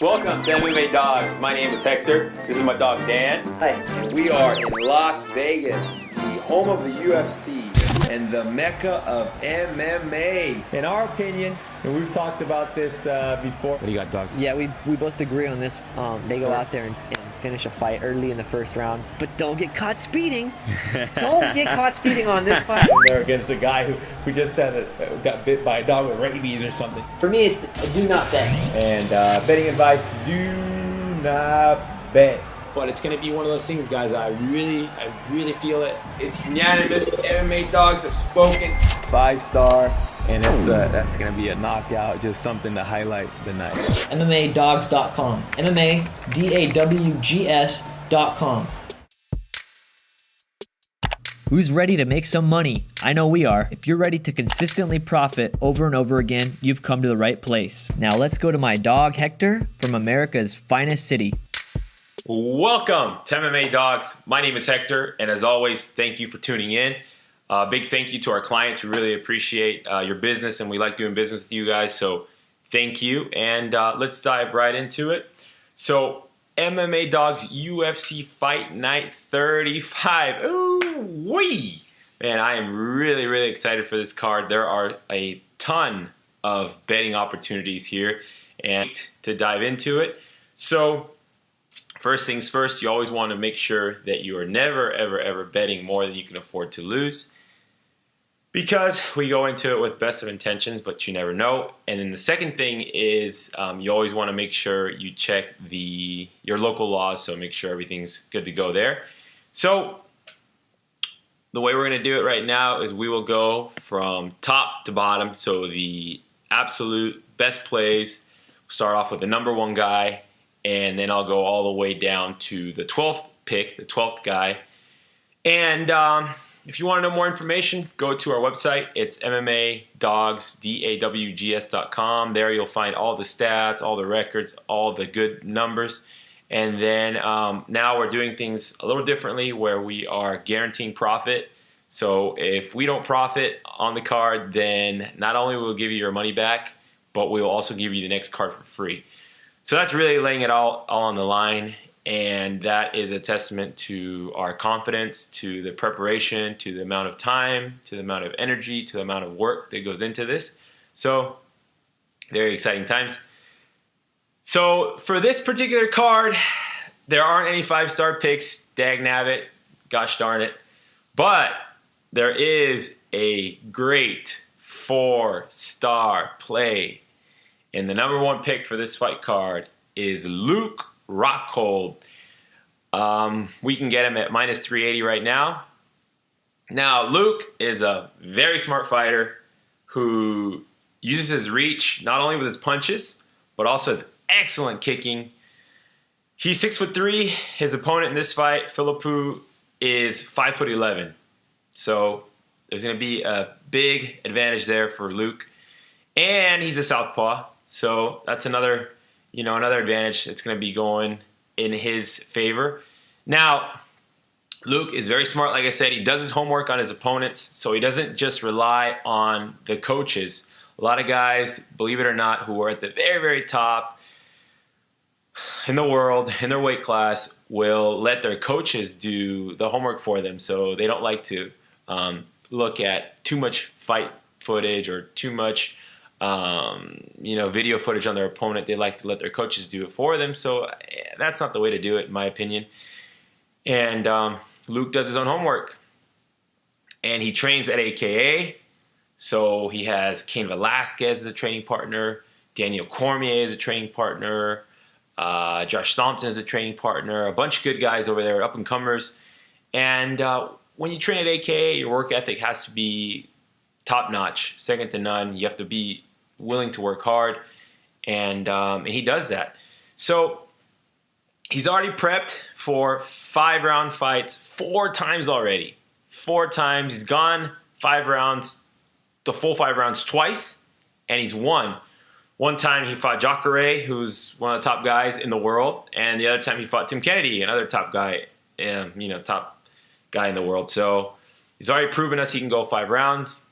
Welcome to MMA Dogs. My name is Hector. This is my dog Dan. Hi. And we are in Las Vegas, the home of the UFC and the mecca of MMA. In our opinion, and we've talked about this before. What do you got, dog? Yeah, we both agree on this. They go out there and finish a fight early in the first round, but don't get caught speeding. Don't get caught speeding on this fight. They're against a guy who just got bit by a dog with rabies or something. For me, it's do not bet. And betting advice: do not bet. But it's going to be one of those things, guys. I really feel it. It's unanimous. MMA Dogs have spoken. 5-star, and that's going to be a knockout. Just something to highlight the night. MMADogs.com. MMADAWGS.com. Who's ready to make some money? I know we are. If you're ready to consistently profit over and over again, you've come to the right place. Now let's go to my dog Hector from America's finest city. Welcome to MMA Dogs. My name is Hector, and as always, thank you for tuning in. Big thank you to our clients. We really appreciate your business, and we like doing business with you guys, so thank you. And let's dive right into it. So, MMA Dogs UFC Fight Night 35. Ooh-wee! Man, I am really excited for this card. There are a ton of betting opportunities here, and to dive into it. So, first things first, you always want to make sure that you are never, ever betting more than you can afford to lose, because we go into it with best of intentions, but you never know. And then the second thing is you always want to make sure you check your local laws, so make sure everything's good to go there. So the way we're going to do it right now is we will go from top to bottom. So the absolute best plays, we'll start off with the number one guy, and then I'll go all the way down to the 12th pick, the 12th guy. And if you want to know more information, go to our website. It's MMADogs.com. There you'll find all the stats, all the records, all the good numbers. And then now we're doing things a little differently, where we are guaranteeing profit. So if we don't profit on the card, then not only will we give you your money back, but we will also give you the next card for free. So that's really laying it all on the line, and that is a testament to our confidence, to the preparation, to the amount of time, to the amount of energy, to the amount of work that goes into this. So very exciting times. So for this particular card, there aren't any 5-star picks, dagnabbit, gosh darn it, but there is a great 4-star play. And the number one pick for this fight card is Luke Rockhold. We can get him at minus 380 right now. Now, Luke is a very smart fighter who uses his reach not only with his punches, but also his excellent kicking. He's 6'3". His opponent in this fight, Philippou, is 5'11". So there's going to be a big advantage there for Luke. And he's a southpaw. So that's another advantage that's going to be going in his favor. Now, Luke is very smart. Like I said, he does his homework on his opponents, so he doesn't just rely on the coaches. A lot of guys, believe it or not, who are at the very top in the world, in their weight class, will let their coaches do the homework for them. So they don't like to look at too much fight footage or too much video footage on their opponent. They like to let their coaches do it for them. So that's not the way to do it, in my opinion. And Luke does his own homework. And he trains at AKA. So he has Cain Velasquez as a training partner, Daniel Cormier as a training partner, Josh Thompson as a training partner, a bunch of good guys over there, up-and-comers. And when you train at AKA, your work ethic has to be top-notch, second to none. You have to be willing to work hard, and he does that. So he's already prepped for 5-round fights 4 times already. 4 times. He's gone 5 rounds, the full 5 rounds twice, and he's won. One time he fought Jacare, who's one of the top guys in the world, and the other time he fought Tim Kennedy, another top guy, top guy in the world. So he's already proven us he can go 5 rounds.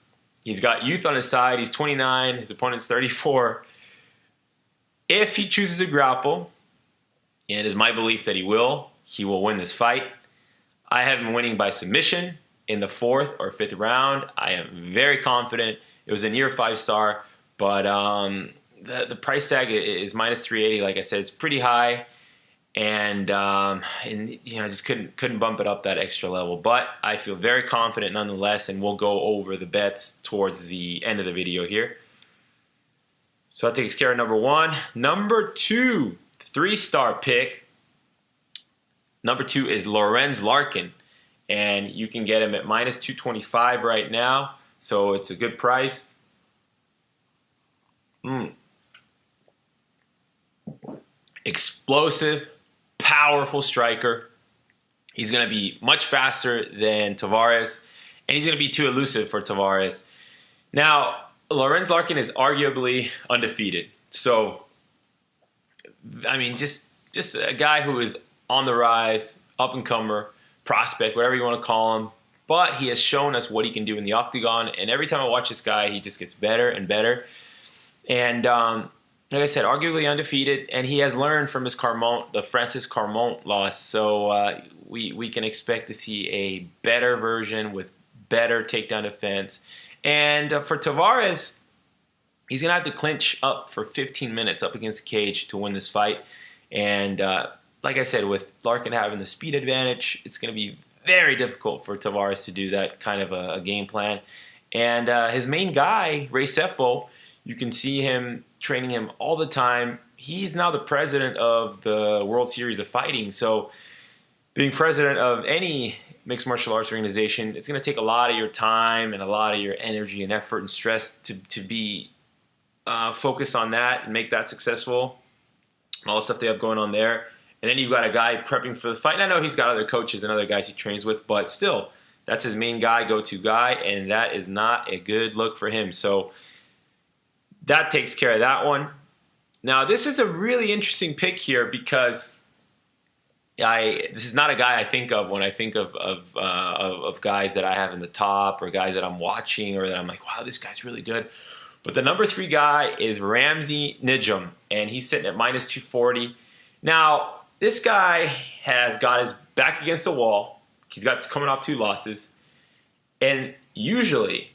He's got youth on his side. He's 29. His opponent's 34. If he chooses to grapple, and it is my belief that he will win this fight. I have him winning by submission in the 4th or 5th round. I am very confident. It was a near 5-star, but the price tag is minus 380. Like I said, it's pretty high, and I just couldn't bump it up that extra level. But I feel very confident nonetheless, and we'll go over the bets towards the end of the video here. So that takes care of number 1. Number 2, 3-star pick. Number 2 is Lorenz Larkin, and you can get him at minus 225 right now, so it's a good price. Explosive, powerful striker. He's going to be much faster than Tavares, and he's going to be too elusive for Tavares. Now, Lorenz Larkin is arguably undefeated, so I mean, just a guy who is on the rise, up-and-comer, prospect, whatever you want to call him. But he has shown us what he can do in the octagon, and every time I watch this guy, he just gets better and better. And like I said, arguably undefeated, and he has learned from his the Francis Carmont loss. So we can expect to see a better version with better takedown defense. And for Tavares, he's going to have to clinch up for 15 minutes up against the cage to win this fight. And like I said, with Larkin having the speed advantage, it's going to be very difficult for Tavares to do that kind of a game plan. And his main guy, Ray Sefo, you can see him training him all the time. He's now the president of the World Series of Fighting. So being president of any mixed martial arts organization, it's going to take a lot of your time and a lot of your energy and effort and stress to be focused on that and make that successful. And all the stuff they have going on there. And then you've got a guy prepping for the fight. And I know he's got other coaches and other guys he trains with, but still, that's his main guy, go-to guy, and that is not a good look for him. So that takes care of that one. Now, this is a really interesting pick here because this is not a guy I think of when I think of guys that I have in the top or guys that I'm watching or that I'm like, wow, this guy's really good. But the number 3 guy is Ramsey Nijem, and he's sitting at minus 240. Now, this guy has got his back against the wall. He's coming off 2 losses. And usually,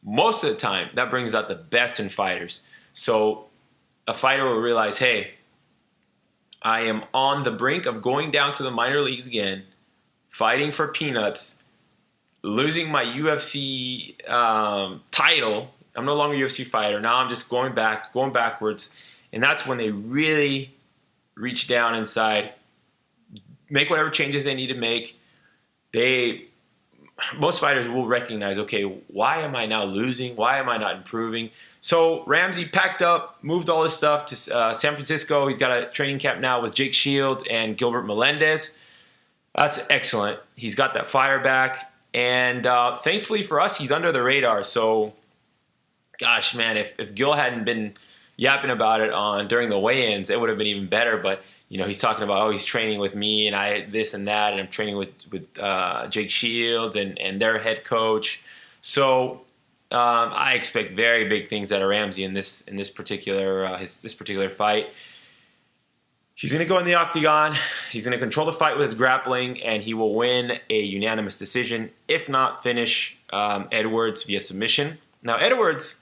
most of the time, that brings out the best in fighters. So a fighter will realize, hey, I am on the brink of going down to the minor leagues again, fighting for peanuts, losing my UFC title. I'm no longer a UFC fighter. Now I'm just going backwards. And that's when they really reach down inside, make whatever changes they need to make. Most fighters will recognize, okay, why am I now losing? Why am I not improving? So Ramsey packed up, moved all his stuff to San Francisco. He's got a training camp now with Jake Shields and Gilbert Melendez. That's excellent. He's got that fire back. And thankfully for us, he's under the radar. So, gosh, man, if Gil hadn't been yapping about it during the weigh-ins, it would have been even better. But he's talking about, oh, he's training with me and I this and that, and I'm training with Jake Shields and their head coach. So I expect very big things out of Ramsey in this particular this particular fight. He's going to go in the octagon. He's going to control the fight with his grappling, and he will win a unanimous decision, if not finish Edwards via submission. Now, Edwards,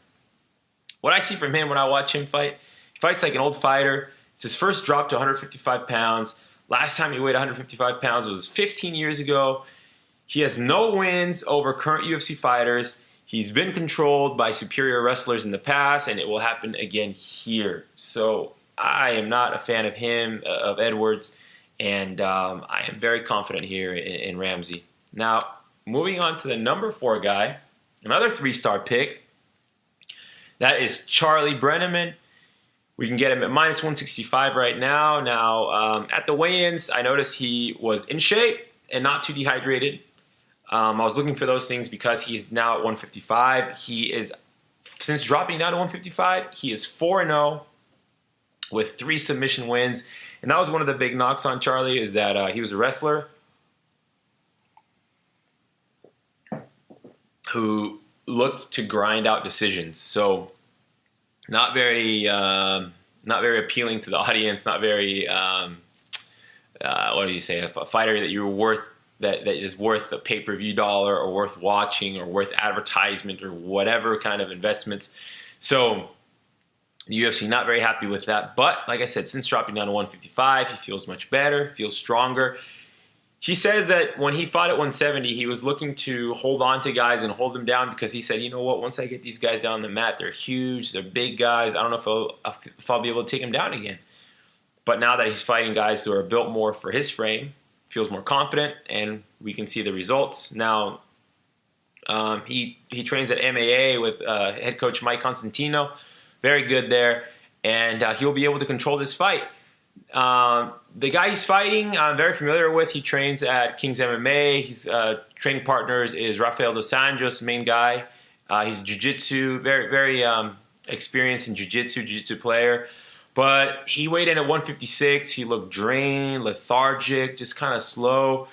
what I see from him when I watch him fight, he fights like an old fighter. It's his first drop to 155 pounds. Last time he weighed 155 pounds was 15 years ago. He has no wins over current UFC fighters. He's been controlled by superior wrestlers in the past, and it will happen again here. So I am not a fan of him, of Edwards, and I am very confident here in Ramsey. Now, moving on to the number 4 guy, another 3-star pick. That is Charlie Brenneman. We can get him at minus 165 right now. Now, at the weigh-ins, I noticed he was in shape and not too dehydrated. I was looking for those things because he is now at 155. He is, since dropping down to 155, he is 4-0 with 3 submission wins. And that was one of the big knocks on Charlie, is that he was a wrestler who looked to grind out decisions. So not very not very appealing to the audience, not very, what do you say, a fighter that you're worth, that is worth a pay-per-view dollar or worth watching or worth advertisement or whatever kind of investments. So the UFC not very happy with that. But like I said, since dropping down to 155, he feels much better, feels stronger. He says that when he fought at 170, he was looking to hold on to guys and hold them down because he said, you know what, once I get these guys down the mat, they're huge, they're big guys. I don't know if I'll be able to take them down again. But now that he's fighting guys who are built more for his frame, feels more confident, and we can see the results. Now, he trains at MAA with head coach Mike Constantino. Very good there, and he'll be able to control this fight. The guy he's fighting, I'm very familiar with. He trains at King's MMA. His training partners is Rafael Dos Anjos, main guy. He's jiu-jitsu, very experienced in jiu-jitsu player. But he weighed in at 156. He looked drained, lethargic, just kind of slow,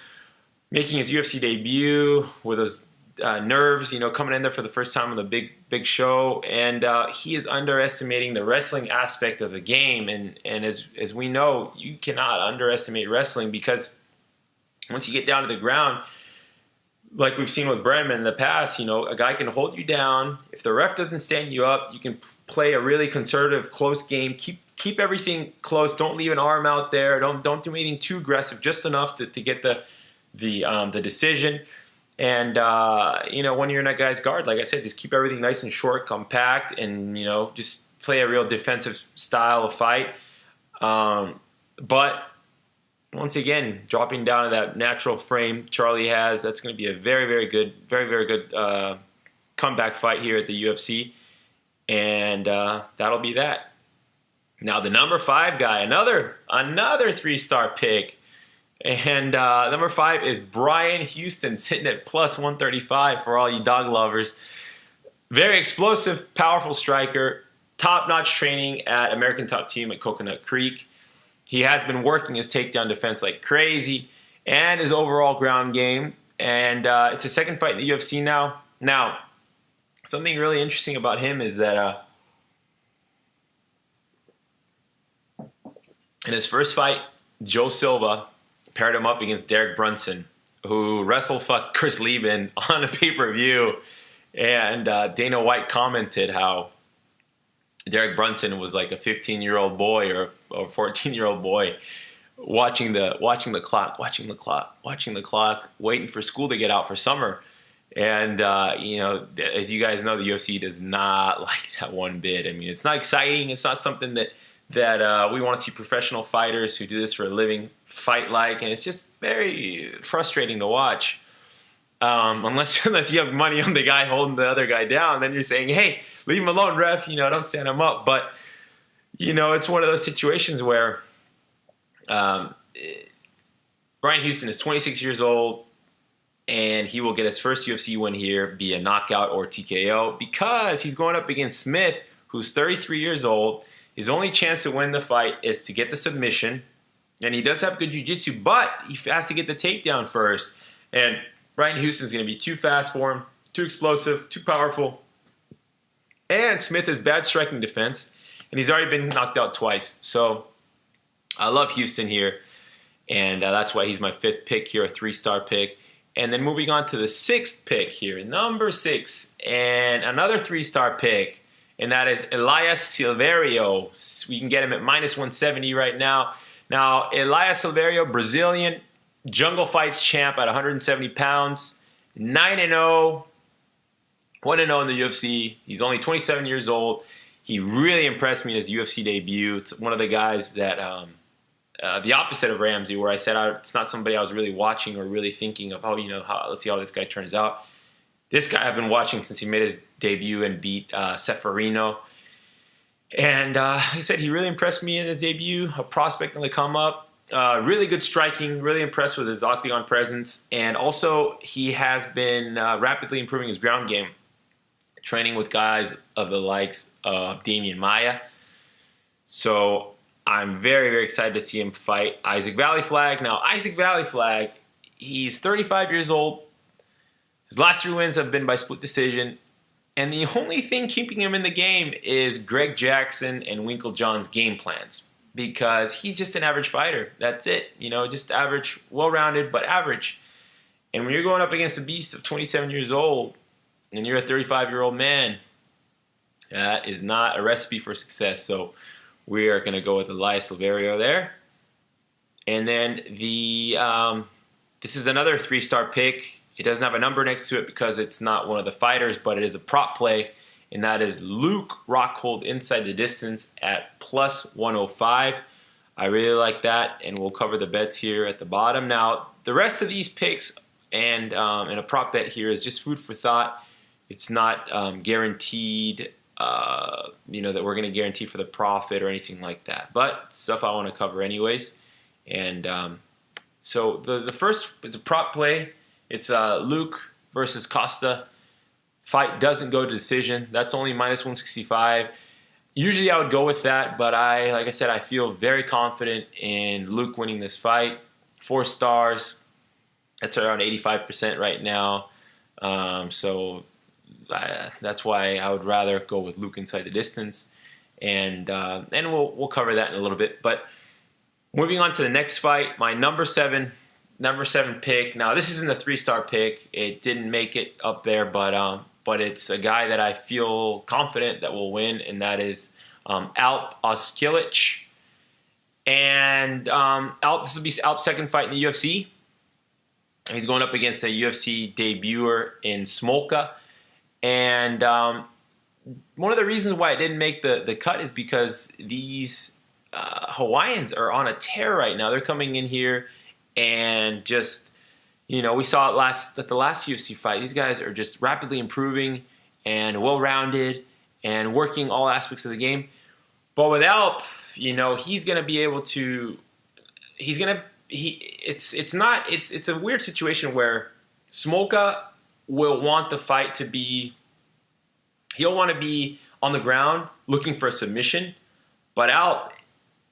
making his UFC debut with his nerves, coming in there for the first time on the big show. And he is underestimating the wrestling aspect of the game. And as we know, you cannot underestimate wrestling, because once you get down to the ground, like we've seen with Brenneman in the past, a guy can hold you down. If the ref doesn't stand you up, you can play a really conservative, close game. Keep everything close. Don't leave an arm out there. Don't do anything too aggressive. Just enough to get the decision. And when you're in that guy's guard, like I said, just keep everything nice and short, compact, and just play a real defensive style of fight. But once again, dropping down to that natural frame Charlie has, that's going to be a very, very good comeback fight here at the UFC. And that'll be that. Now the number 5 guy, another 3-star pick. And number 5 is Brian Houston, sitting at plus 135 for all you dog lovers. Very explosive, powerful striker. Top-notch training at American Top Team at Coconut Creek. He has been working his takedown defense like crazy, and his overall ground game. And it's his second fight in the UFC now. Now, something really interesting about him is that in his first fight, Joe Silva paired him up against Derek Brunson, who wrestle-fucked Chris Lieben on a pay-per-view. And Dana White commented how Derek Brunson was like a 15-year-old boy or a 14-year-old boy watching the clock, waiting for school to get out for summer. And, as you guys know, the UFC does not like that one bit. I mean, it's not exciting. It's not something that we want to see professional fighters who do this for a living fight like, and it's just very frustrating to watch. Unless you have money on the guy holding the other guy down, then you're saying, hey, leave him alone, ref, don't stand him up. But, it's one of those situations where Brian Houston is 26 years old, and he will get his first UFC win here via knockout or TKO, because he's going up against Smith, who's 33 years old. His only chance to win the fight is to get the submission, and he does have good jiu-jitsu, but he has to get the takedown first. And Brian Houston's going to be too fast for him, too explosive, too powerful. And Smith has bad striking defense, and he's already been knocked out twice. So I love Houston here, and that's why he's my 5th pick here, a 3-star pick. And then moving on to the 6th pick here, number 6, and another 3-star pick. And that is Elias Silverio. We can get him at minus 170 right now. Now, Elias Silverio, Brazilian, Jungle Fights champ at 170 pounds, 9-0, 1-0 in the UFC. He's only 27 years old. He really impressed me in his UFC debut. It's one of the guys that, the opposite of Ramsey, where I said it's not somebody I was really watching or really thinking of, let's see how this guy turns out. This guy I've been watching since he made his debut and beat Ceferino. And like I said, he really impressed me in his debut, a prospect on the come up. Really good striking, really impressed with his octagon presence. And also, he has been rapidly improving his ground game, training with guys of the likes of Damian Maia. So I'm very, very excited to see him fight Isaac Vallie-Flagg. Now, Isaac Vallie-Flagg, he's 35 years old. His last 3 wins have been by split decision. And the only thing keeping him in the game is Greg Jackson and Winklejohn's game plans, because he's just an average fighter. That's it. You know, just average, well-rounded, but average. And when you're going up against a beast of 27 years old and you're a 35-year-old man, that is not a recipe for success. So we are going to go with Elias Silverio there. And then this is another 3-star pick. It doesn't have a number next to it because it's not one of the fighters, but it is a prop play, and that is Luke Rockhold inside the distance at plus 105. I really like that, and we'll cover the bets here at the bottom. Now, the rest of these picks and a prop bet here is just food for thought. It's not guaranteed, that we're going to guarantee for the profit or anything like that, but stuff I want to cover anyways. And so the first is a prop play. It's Luke versus Costa. Fight doesn't go to decision. That's only minus 165. Usually I would go with that, but like I said, I feel very confident in Luke winning this fight. 4 stars. That's around 85% right now. So that's why I would rather go with Luke inside the distance. And we'll cover that in a little bit. But moving on to the next fight, my number 7 pick. Now, this isn't a 3-star pick. It didn't make it up there, but it's a guy that I feel confident that will win, and that is Alptekin Ozkilic. And this will be Alp's second fight in the UFC. He's going up against a UFC debuter in Smolka. And one of the reasons why it didn't make the cut is because these Hawaiians are on a tear right now. They're coming in here and just, we saw it at the last UFC fight. These guys are just rapidly improving and well-rounded and working all aspects of the game. But with Alp, he's going to be able to. It's a weird situation where Smolka will want the fight to be. He'll want to be on the ground looking for a submission, but Alp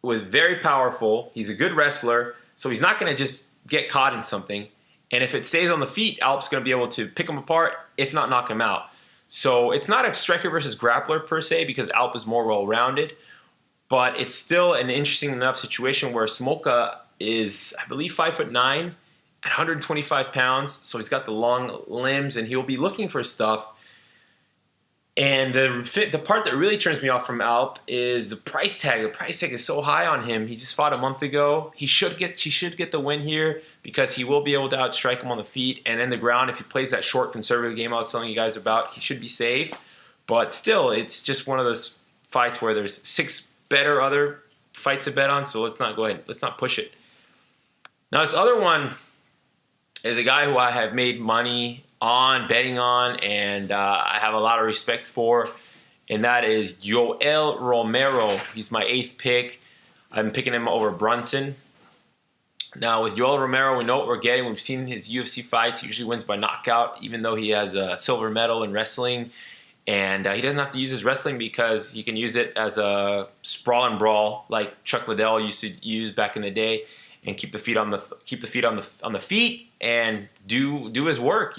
was very powerful. He's a good wrestler, so he's not going to just get caught in something. And if it stays on the feet, Alp's going to be able to pick him apart, if not knock him out. So it's not a striker versus grappler per se, because Alp is more well-rounded, but it's still an interesting enough situation where Smolka is, I believe, 5'9", at 125 pounds, so he's got the long limbs, and he'll be looking for stuff. And the part that really turns me off from Alp is the price tag. The price tag is so high on him. He just fought a month ago. He should get the win here because he will be able to outstrike him on the feet and in the ground. If he plays that short conservative game I was telling you guys about, he should be safe. But still, it's just one of those fights where there's 6 better other fights to bet on. So let's not go ahead. Let's not push it. Now this other one is a guy who I have made money on, betting on, and I have a lot of respect for, and that is Yoel Romero. He's my 8th pick. I'm picking him over Brunson. Now, with Yoel Romero, we know what we're getting. We've seen his UFC fights. He usually wins by knockout, even though he has a silver medal in wrestling. And he doesn't have to use his wrestling because he can use it as a sprawl and brawl, like Chuck Liddell used to use back in the day, and keep the feet on the feet and do his work.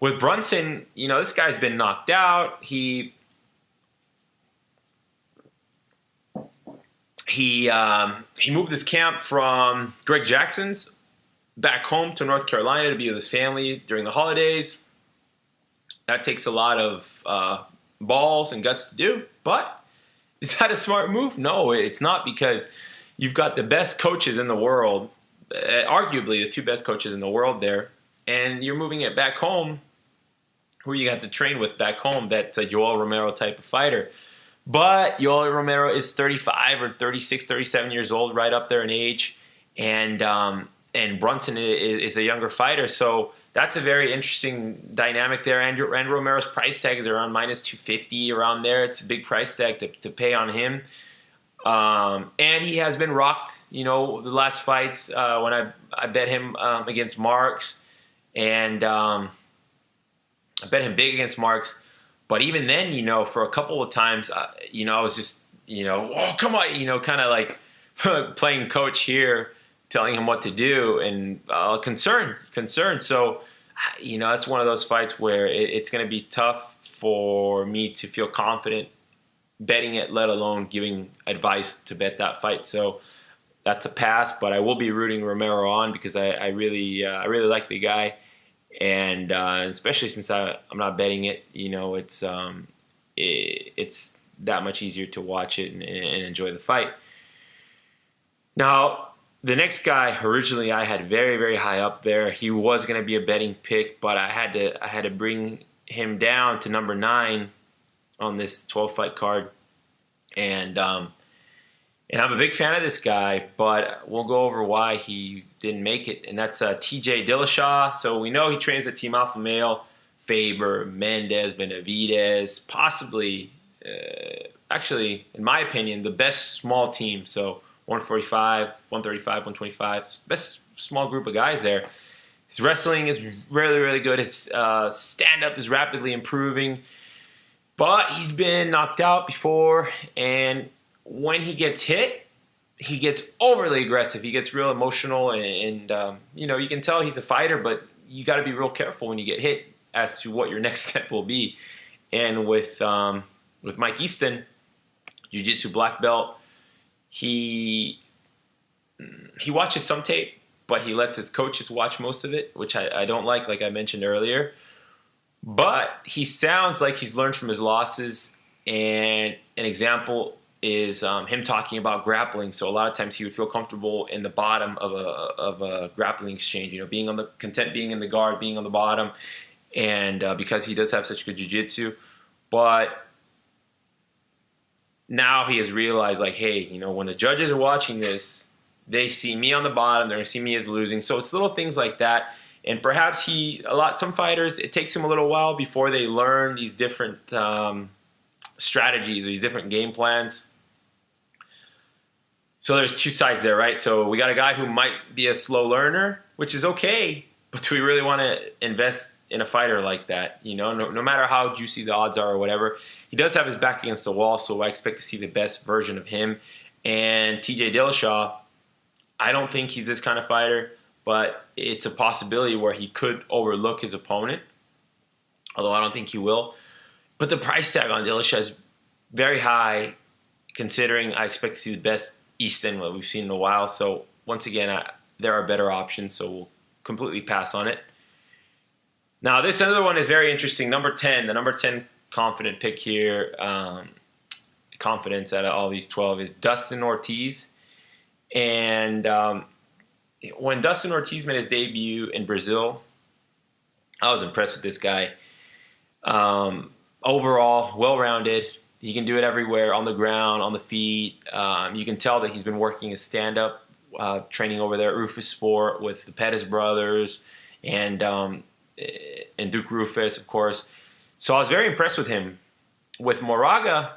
With Brunson, this guy's been knocked out. He moved his camp from Greg Jackson's back home to North Carolina to be with his family during the holidays. That takes a lot of balls and guts to do, but is that a smart move? No, it's not, because you've got the best coaches in the world, arguably the 2 best coaches in the world there, and you're moving it back home. Who you have to train with back home? That's a Yoel Romero type of fighter. But Yoel Romero is 35 or 36, 37 years old, right up there in age, and Brunson is a younger fighter. So that's a very interesting dynamic there. And Romero's price tag is around minus 250, around there. It's a big price tag to pay on him. And he has been rocked, the last fights when I bet him against Marks, and I bet him big against Marks. But even then, for a couple of times, I was just, oh, come on, kind of like playing coach here, telling him what to do, and concerned. So, that's one of those fights where it's going to be tough for me to feel confident betting it, let alone giving advice to bet that fight. So that's a pass, but I will be rooting Romero on because I really like the guy, and especially since I'm not betting it, it's that much easier to watch it and enjoy the fight. Now, the next guy originally I had very, very high up there. He was going to be a betting pick, but I had to bring him down to number 9 on this 12-fight card, and I'm a big fan of this guy, but we'll go over why he didn't make it, and that's TJ Dillashaw. So we know he trains at Team Alpha Male, Faber, Mendez, Benavidez, possibly, actually, in my opinion, the best small team. So 145, 135, 125, best small group of guys there. His wrestling is really, really good. His stand-up is rapidly improving. But he's been knocked out before, and when he gets hit, he gets overly aggressive. He gets real emotional, and you can tell he's a fighter, but you got to be real careful when you get hit as to what your next step will be. And with Mike Easton, jiu-jitsu black belt, he watches some tape, but he lets his coaches watch most of it, which I don't like I mentioned earlier. But he sounds like he's learned from his losses, and an example is him talking about grappling. So a lot of times he would feel comfortable in the bottom of a grappling exchange, being content being in the guard, being on the bottom, and because he does have such good jiu-jitsu. But now he has realized, hey, when the judges are watching this, they see me on the bottom, they're going to see me as losing. So it's little things like that. And perhaps some fighters, it takes them a little while before they learn these different strategies or these different game plans. So there's two sides there, right? So we got a guy who might be a slow learner, which is okay, but do we really want to invest in a fighter like that? No matter how juicy the odds are or whatever, he does have his back against the wall, so I expect to see the best version of him. And TJ Dillashaw, I don't think he's this kind of fighter, but it's a possibility where he could overlook his opponent, although I don't think he will. But the price tag on Dillashaw is very high, considering I expect to see the best Easton what we've seen in a while. So once again, there are better options, so we'll completely pass on it. Now, this other one is very interesting. Number 10, the number 10 confident pick here, confidence out of all these 12 is Dustin Ortiz. And when Dustin Ortiz made his debut in Brazil, I was impressed with this guy. Overall, well-rounded. He can do it everywhere, on the ground, on the feet. You can tell that he's been working his stand-up, training over there at Rufus Sport with the Pettis brothers and Duke Rufus, of course. So I was very impressed with him. With Moraga,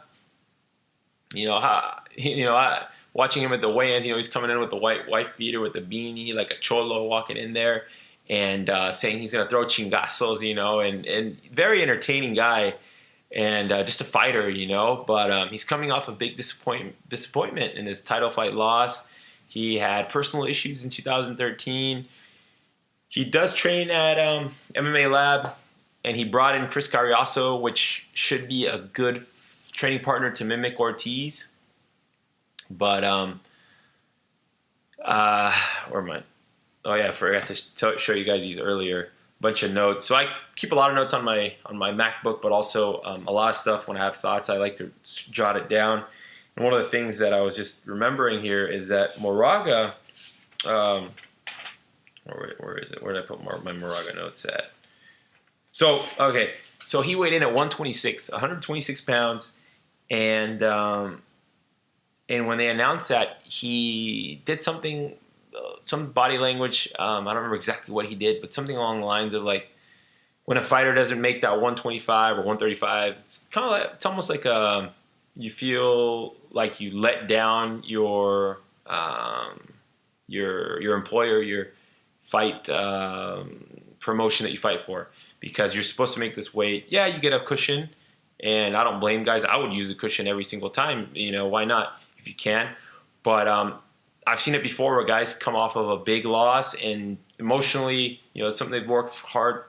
watching him at the weigh-ins, he's coming in with the white wife beater with the beanie, like a cholo walking in there, and saying he's going to throw chingazos, and very entertaining guy, and just a fighter, but he's coming off a big disappointment in his title fight loss. He had personal issues in 2013. He does train at MMA Lab, and he brought in Chris Carriazo, which should be a good training partner to mimic Ortiz. But where am I? Oh yeah, I forgot to show you guys these earlier. Bunch of notes. So I keep a lot of notes on my MacBook, but also a lot of stuff when I have thoughts, I like to jot it down. And one of the things that I was just remembering here is that Moraga. Where is it? Where did I put my Moraga notes at? So okay, so he weighed in at 126 pounds, and when they announced that, he did something, some body language, I don't remember exactly what he did, but something along the lines of when a fighter doesn't make that 125 or 135, it's kind of it's almost like you feel like you let down your employer, your fight promotion that you fight for, because you're supposed to make this weight. Yeah, you get a cushion, and I don't blame guys. I would use a cushion every single time. Why not? If you can. But I've seen it before where guys come off of a big loss and emotionally, it's something they've worked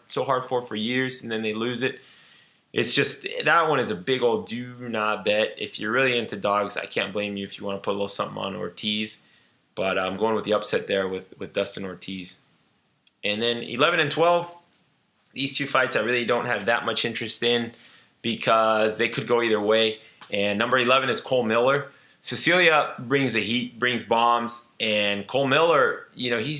so hard for years, and then they lose it. It's just, that one is a big old do not bet. If you're really into dogs, I can't blame you if you want to put a little something on Ortiz. But I'm going with the upset there with Dustin Ortiz. And then 11 and 12, these two fights I really don't have that much interest in because they could go either way. And number 11 is Cole Miller. Sicilia brings the heat, brings bombs, and Cole Miller, you know, he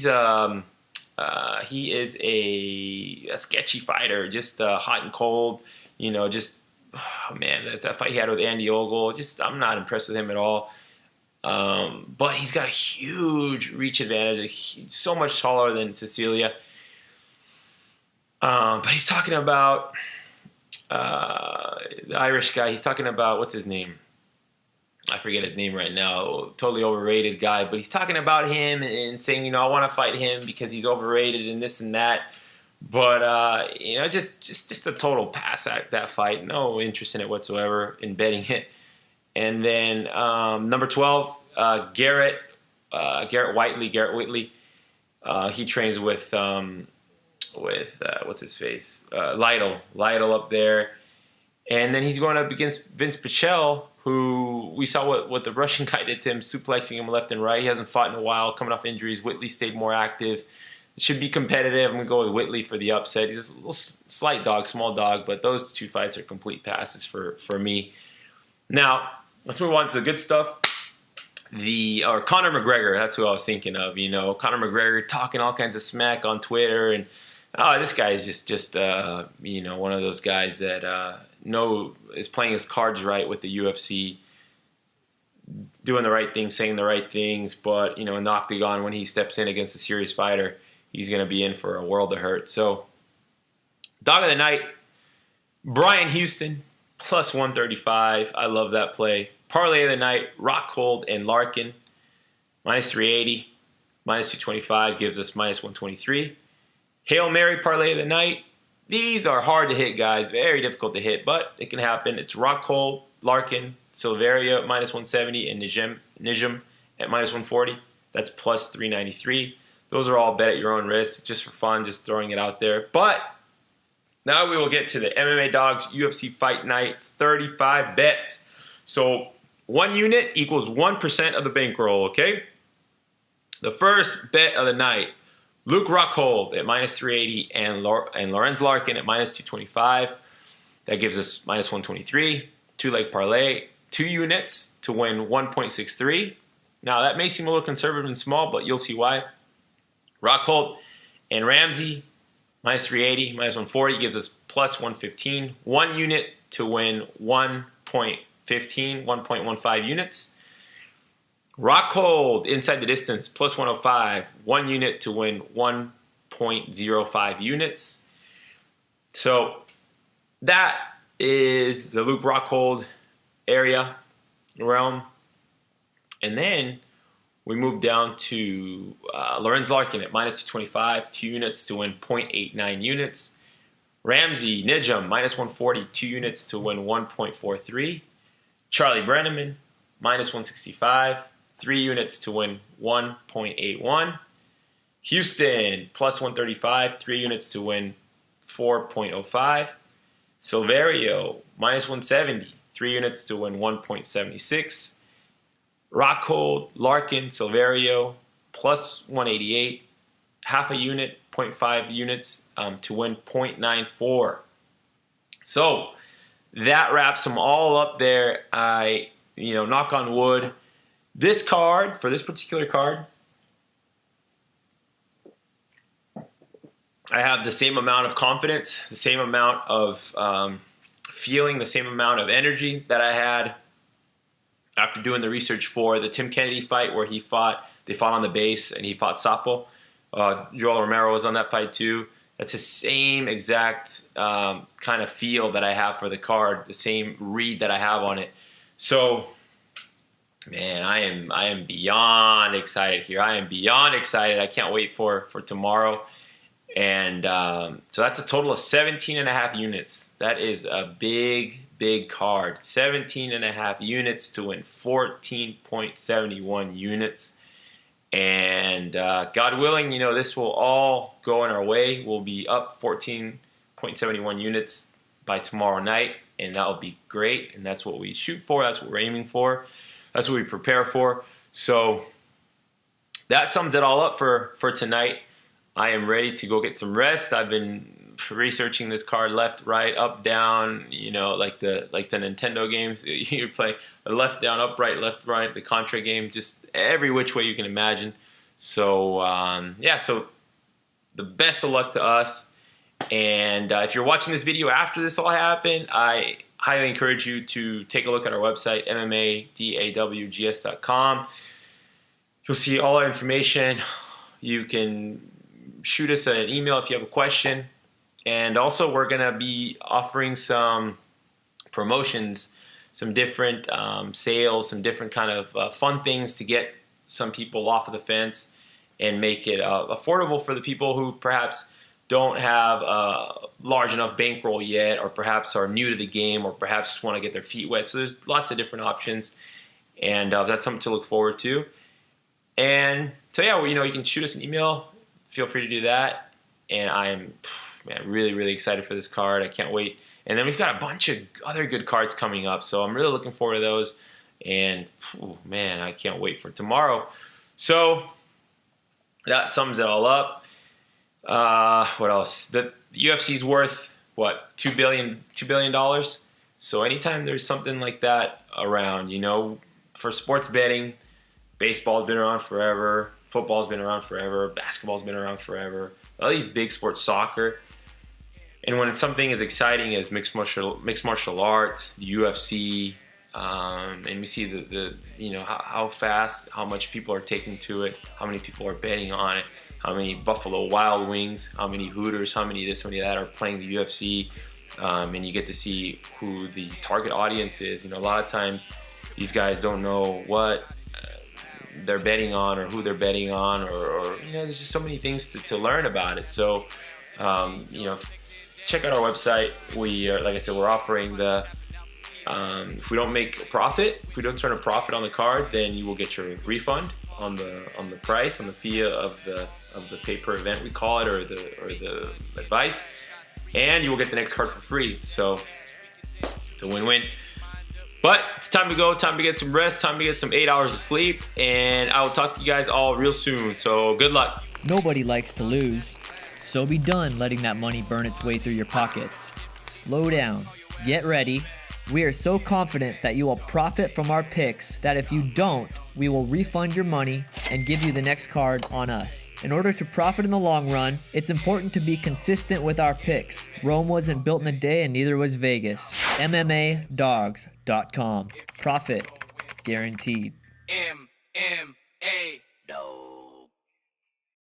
is a sketchy fighter, just hot and cold. You know, just, oh man, that fight he had with Andy Ogle, just, I'm not impressed with him at all. But he's got a huge reach advantage, so much taller than Sicilia. But he's talking about the Irish guy. He's talking about, what's his name? I forget his name right now. Totally overrated guy. But he's talking about him and saying, you know, I want to fight him because he's overrated and this and that. But, you know, just a total pass at that fight. No interest in it whatsoever, in betting it. And then number 12, Garett Whiteley. He trains with what's his face? Lytle up there. And then he's going up against Vinc Pichel, who we saw what the Russian guy did to him, suplexing him left and right. He hasn't fought in a while, coming off injuries. Whitley stayed more active. It should be competitive. I'm going to go with Whitley for the upset. He's a little slight dog, small dog, but those two fights are complete passes for me. Now, let's move on to the good stuff. Conor McGregor, that's who I was thinking of. You know, Conor McGregor talking all kinds of smack on Twitter, and this guy is just you know, one of those guys that is playing his cards right with the UFC, doing the right things, saying the right things. But you know, in the octagon, when he steps in against a serious fighter, he's going to be in for a world of hurt. So, dog of the night, Brian Houston, plus 135. I love that play. Parlay of the night, Rockhold and Larkin, minus 380. Minus 225 gives us minus 123. Hail Mary parlay of the night. These are hard to hit, guys. Very difficult to hit, but it can happen. It's Rockhold, Larkin, Silverio, minus 170, and Nijem at minus 140. That's plus 393. Those are all bet at your own risk, just for fun, just throwing it out there. But now we will get to the MMA Dogs UFC Fight Night 35 bets. So 1 unit equals 1% of the bankroll, okay? The first bet of the night, Luke Rockhold at minus 380 and Lorenz Larkin at minus 225. That gives us minus 123. 2-leg parlay, 2 units to win 1.63. Now that may seem a little conservative and small, but you'll see why. Rockhold and Ramsey, minus 380, minus 140 gives us plus 115. 1 unit to win 1.15 units. Rockhold inside the distance, plus 105. 1 unit to win 1.05 units. So that is the Luke Rockhold area, realm. And then we move down to Lorenz Larkin at minus 225, 2 units to win 0.89 units. Ramsey Nijem, minus 140, 2 units to win 1.43. Charlie Brenneman, minus 165, 3 units to win 1.81. Houston, plus 135, 3 units to win 4.05. Silverio, minus 170, 3 units to win 1.76. Rockhold, Larkin, Silverio, plus 188, half a unit, 0.5 units to win 0.94. So that wraps them all up there. Knock on wood. This card, for this particular card, I have the same amount of confidence, the same amount of feeling, the same amount of energy that I had after doing the research for the Tim Kennedy fight where they fought on the base and he fought Sapo. Yoel Romero was on that fight too. That's the same exact kind of feel that I have for the card, the same read that I have on it. So, man, I am beyond excited here. I am beyond excited. I can't wait for tomorrow. And so that's a total of 17.5 units. That is a big card. 17.5 units to win 14.71 units. And God willing, this will all go in our way. We'll be up 14.71 units by tomorrow night, and that will be great. And that's what we shoot for. That's what we're aiming for. That's what we prepare for. So that sums it all up for tonight. I am ready to go get some rest. I've been researching this card left, right, up, down, you know, like the Nintendo games. You're playing left, down, up, right, left, right, the Contra game, just every which way you can imagine. So, yeah, so the best of luck to us. And if you're watching this video after this all happened, I highly encourage you to take a look at our website, mmadawgs.com. You'll see all our information. You can shoot us an email if you have a question. And also, we're going to be offering some promotions, some different sales, some different kind of fun things to get some people off of the fence and make it affordable for the people who perhaps don't have a large enough bankroll yet, or perhaps are new to the game, or perhaps just want to get their feet wet. So there's lots of different options, and that's something to look forward to. And so, yeah, well, you know, you can shoot us an email. Feel free to do that. And I'm really, really excited for this card. I can't wait. And then we've got a bunch of other good cards coming up, so I'm really looking forward to those. And, man, I can't wait for tomorrow. So that sums it all up. What else? The UFC's worth, what, $2 billion? So anytime there's something like that around, you know, for sports betting, baseball's been around forever, football's been around forever, basketball's been around forever, all these big sports, soccer. And when it's something as exciting as mixed martial arts, the UFC, and we see the you know, how fast, how much people are taking to it, how many people are betting on it, how many Buffalo Wild Wings, how many Hooters, how many this, how many that are playing the UFC, and you get to see who the target audience is. You know, a lot of times these guys don't know what they're betting on or who they're betting on, or you know, there's just so many things to learn about it. So, you know, check out our website. We are, like I said, we're offering the if we don't make a profit, if we don't turn a profit on the card, then you will get your refund on the price, on the fee of the pay-per event, we call it, or the advice, and you will get the next card for free. So it's a win-win. But it's time to go, time to get some rest, time to get some 8 hours of sleep, and I will talk to you guys all real soon. So good luck. Nobody likes to lose, so be done letting that money burn its way through your pockets. Slow down, get ready. We are so confident that you will profit from our picks that if you don't, we will refund your money and give you the next card on us. In order to profit in the long run, it's important to be consistent with our picks. Rome wasn't built in a day, and neither was Vegas. MMADogs.com. Profit guaranteed. MMA Dogs.